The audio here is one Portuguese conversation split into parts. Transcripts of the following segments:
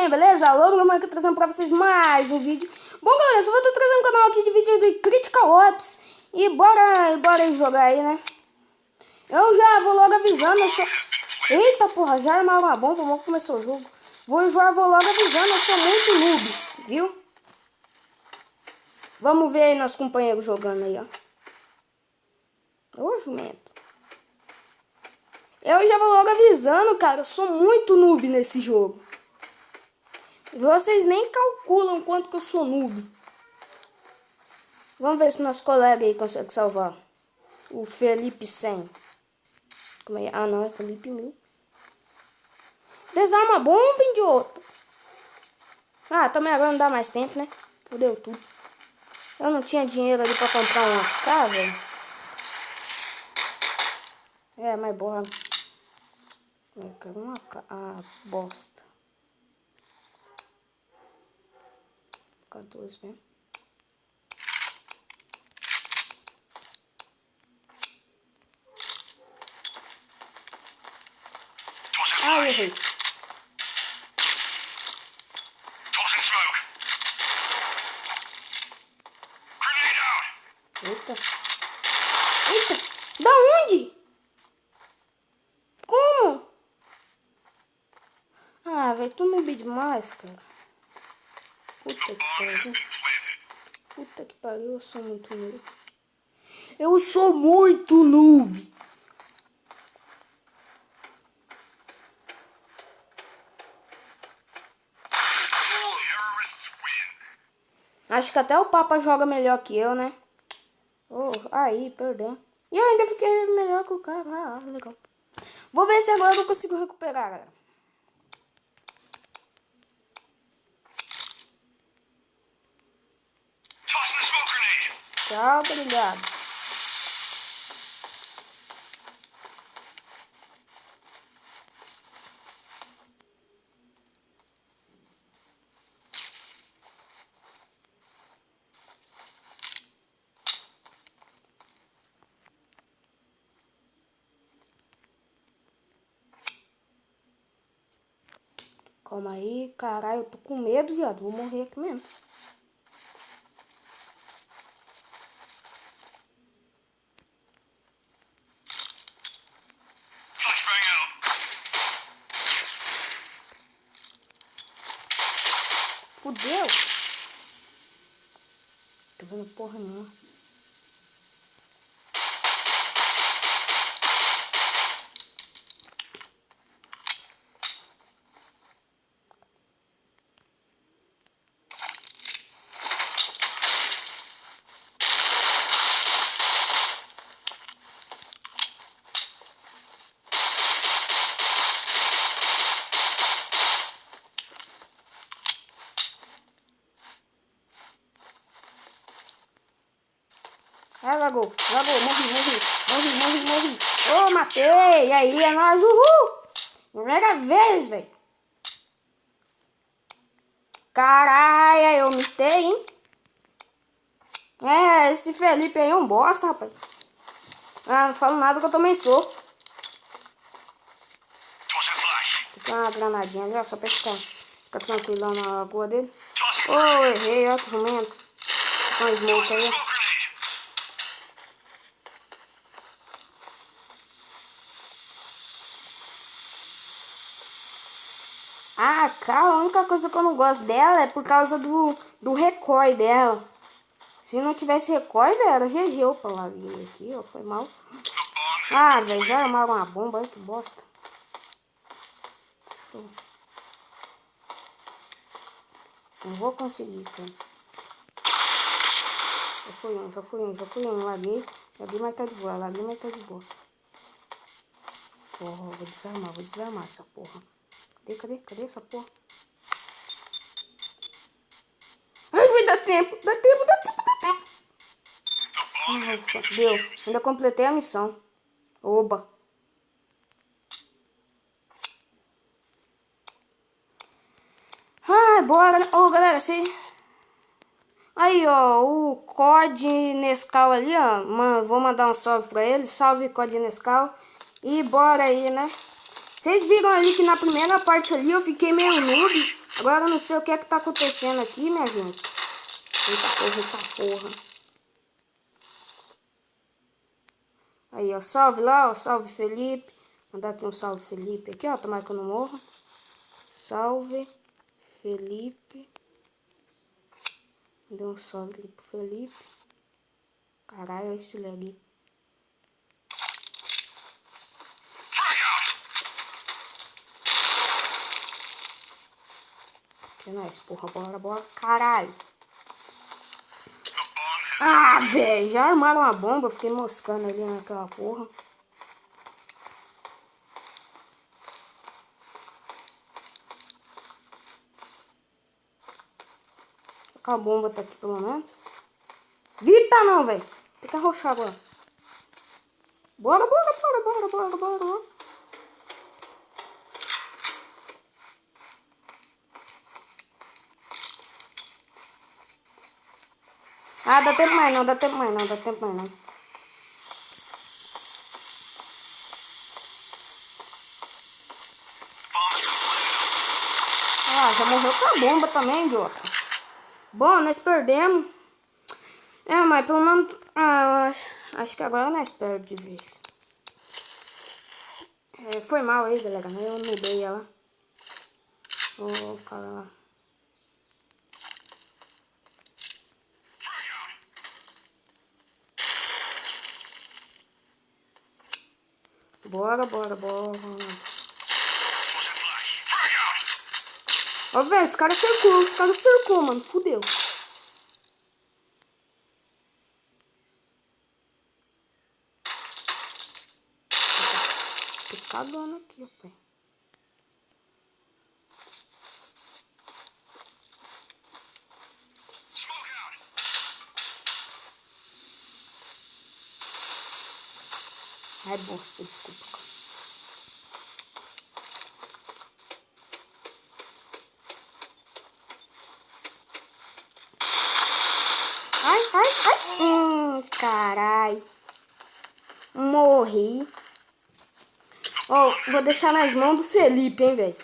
beleza? Alô, meu aqui trazendo pra vocês mais um vídeo. Bom, galera, eu tô trazendo um canal aqui de vídeo de Critical Ops. E bora jogar aí, né? Eu já vou logo avisando, eu sou... Eita, porra, já armaram uma bomba, mal começou o jogo. Vou logo avisando, eu sou muito noob, viu? Vamos ver aí nossos companheiros jogando aí, ó. Ô, jumento. Eu já vou logo avisando, cara, eu sou muito noob nesse jogo. Vocês nem calculam quanto que eu sou noob. Vamos ver se nosso colega aí consegue salvar. O Felipe 100. Como é? Ah, não, é Felipe 1000. Desarma a bomba, idiota. Ah, também agora não dá mais tempo, né? Fudeu tudo. Eu não tinha dinheiro ali pra comprar uma AK, velho. É, mas bora. Eu quero uma AK. Ah, bosta. 14 mesmo. Ah, errei. Eita. Eita. Da onde? Como? Ah, velho, tu noob demais, cara. Puta que pariu. Puta que pariu, eu sou muito noob. Eu sou muito noob. Acho que até o Papa joga melhor que eu, né? Oh, aí, perdão. E eu ainda fiquei melhor que o cara. Ah, legal. Vou ver se agora eu consigo recuperar, galera. Tchau, obrigado. Calma aí, caralho, eu tô com medo, viado. Vou morrer aqui mesmo. Fudeu. Tô vendo porra nenhuma. Ah, lagou, morri. Ô, matei, e aí, é nóis, uhul. Primeira vez, velho. Caralho, eu mitei, hein. É, esse Felipe aí é um bosta, rapaz. Ah, não falo nada que eu também sou. Tem uma granadinha ali, ó, só pra ficar tranquilão na lagoa dele. Oh, errei, ó, que jumento. Com a smoke aí, ó. Ah, cara, a única coisa que eu não gosto dela é por causa do recoil dela. Se não tivesse recoil, velho, era GG. Opa, lá vi aqui, ó, foi mal. Ah, velho, já armaram uma bomba, que bosta. Não vou conseguir, cara. Já fui um, laguei, mas tá de boa, mas tá de boa. Porra, vou desarmar essa porra. Cadê essa porra? Ai, vai dar tempo. Ai, deu. Ainda completei a missão. Oba. Ai, bora. Ô, galera, aí, ó, o COD Nescau ali, ó. Vou mandar um salve pra ele. Salve, COD Nescau. E bora aí, né? Vocês viram ali que na primeira parte ali eu fiquei meio noob. Agora eu não sei o que é que tá acontecendo aqui, minha gente. Eita porra, eita porra. Aí, ó, salve lá, ó, salve Felipe. Mandar aqui um salve Felipe aqui, ó, tomara que eu não morra. Salve Felipe. Deu um salve ali pro Felipe. Caralho, olha esse lag. Que nóis, porra, bora, caralho. Ah, velho, já armaram uma bomba, eu fiquei moscando ali naquela porra. A bomba tá aqui pelo menos. Vita não, velho. Tem que arrochar agora. Bora. Ah, dá tempo mais não. Ah, já morreu com a bomba também, idiota. Bom, nós perdemos. Mas pelo menos... acho que agora nós perdemos de vez. Foi mal aí, galera. Eu nubei ela. Ô, cara. Bora. Ó, velho, os caras cercou, mano. Fudeu. Tô cagando aqui, ó, pai. Ai, bosta, desculpa, cara. Ai. Carai. Morri. Vou deixar nas mãos do Felipe, hein, velho.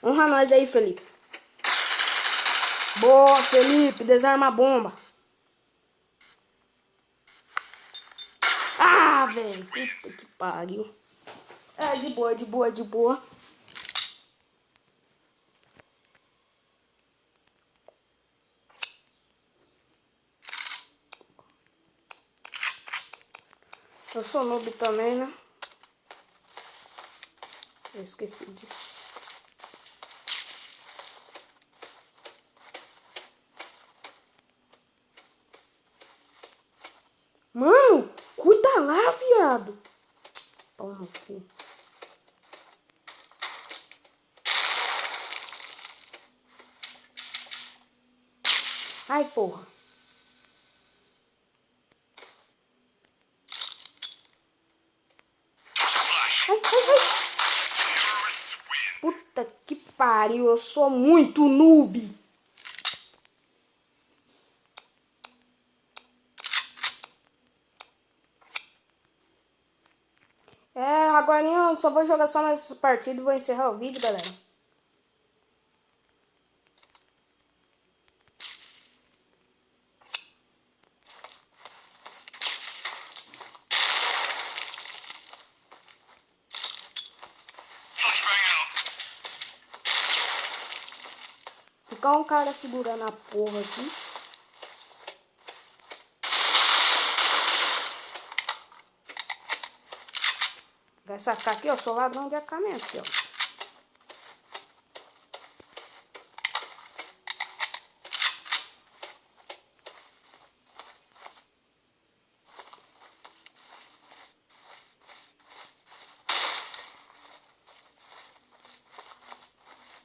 Honra nós aí, Felipe. Boa, Felipe. Desarma a bomba. Ah, velho. Puta que pariu. De boa. Eu sou noob também, né? Eu esqueci disso. Mano, cuida lá, viado. Pau no cu. Ai, porra. Ai. Puta que pariu, eu sou muito noob. Agora eu só vou jogar só mais partida e vou encerrar o vídeo, galera. Ficar um cara segurando a porra aqui. Vai sacar aqui, ó. Sou ladrão de AK mesmo, aqui, ó.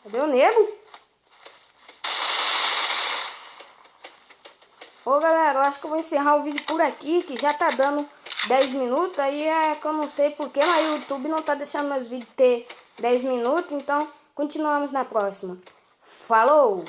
Cadê o nego? Ô, galera, eu acho que eu vou encerrar o vídeo por aqui, que já tá dando 10 minutos. Aí é que eu não sei porquê, mas o YouTube não tá deixando meus vídeos ter 10 minutos. Então, continuamos na próxima. Falou!